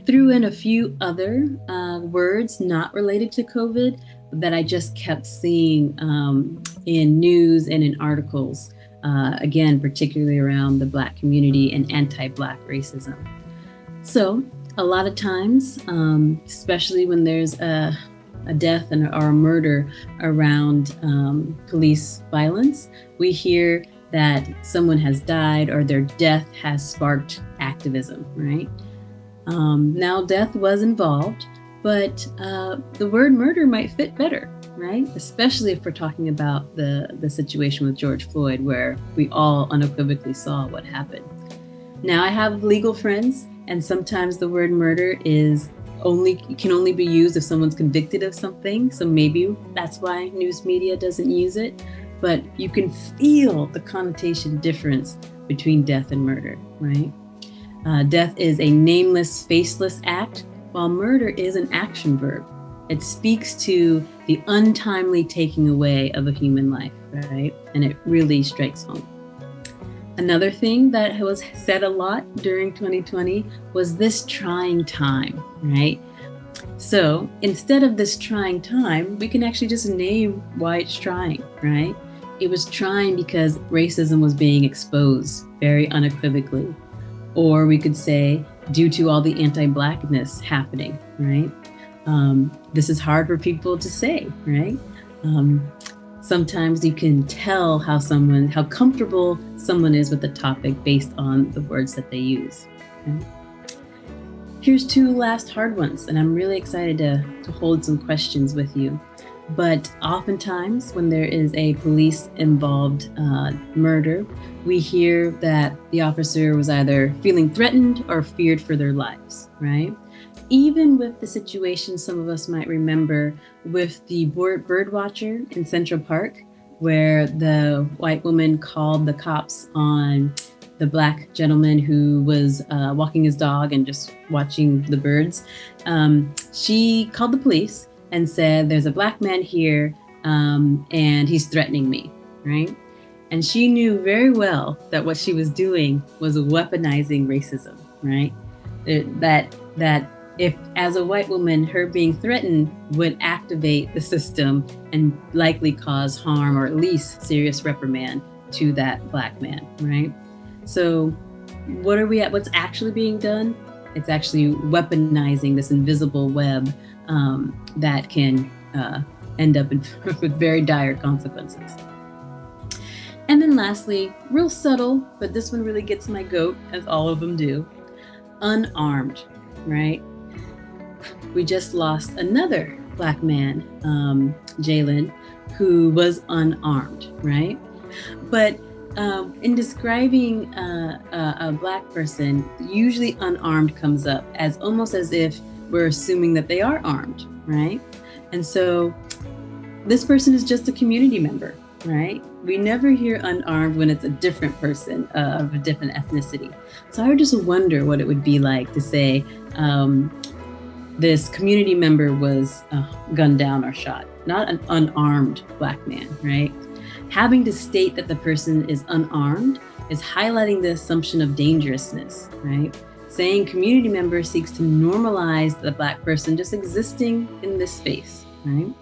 threw in a few other words not related to COVID that I just kept seeing in news and in articles, again, particularly around the Black community and anti-Black racism. So a lot of times, especially when there's a death or a murder around police violence, we hear that someone has died or their death has sparked activism, right? Now, death was involved, but the word murder might fit better, right? Especially if we're talking about the situation with George Floyd, where we all unequivocally saw what happened. Now, I have legal friends, and sometimes the word murder can only be used if someone's convicted of something. So maybe that's why news media doesn't use it. But you can feel the connotation difference between death and murder, right? Death is a nameless, faceless act, while murder is an action verb. It speaks to the untimely taking away of a human life, right? And it really strikes home. Another thing that was said a lot during 2020 was this trying time, right? So instead of this trying time, we can actually just name why it's trying, right? It was trying because racism was being exposed very unequivocally. Or we could say due to all the anti-Blackness happening, right? This is hard for people to say, right? Sometimes you can tell how comfortable someone is with the topic based on the words that they use. Okay? Here's two last hard ones, and I'm really excited to hold some questions with you. But oftentimes when there is a police-involved murder, we hear that the officer was either feeling threatened or feared for their lives, right? Even with the situation some of us might remember with the bird watcher in Central Park, where the white woman called the cops on the Black gentleman who was walking his dog and just watching the birds. She called the police and said, there's a Black man here and he's threatening me, right? And she knew very well that what she was doing was weaponizing racism, right? That if, as a white woman, her being threatened would activate the system and likely cause harm or at least serious reprimand to that Black man, right? So what are we at? What's actually being done? It's actually weaponizing this invisible web that can end up with very dire consequences. And then lastly, real subtle, but this one really gets my goat, as all of them do, unarmed, right? We just lost another Black man, Jalen, who was unarmed, right? But in describing a Black person, usually unarmed comes up as almost as if we're assuming that they are armed, right? And so this person is just a community member, right? We never hear unarmed when it's a different person of a different ethnicity. So I would just wonder what it would be like to say this community member was gunned down or shot, not an unarmed Black man, right? Having to state that the person is unarmed is highlighting the assumption of dangerousness, right? Saying community member seeks to normalize the Black person just existing in this space, right?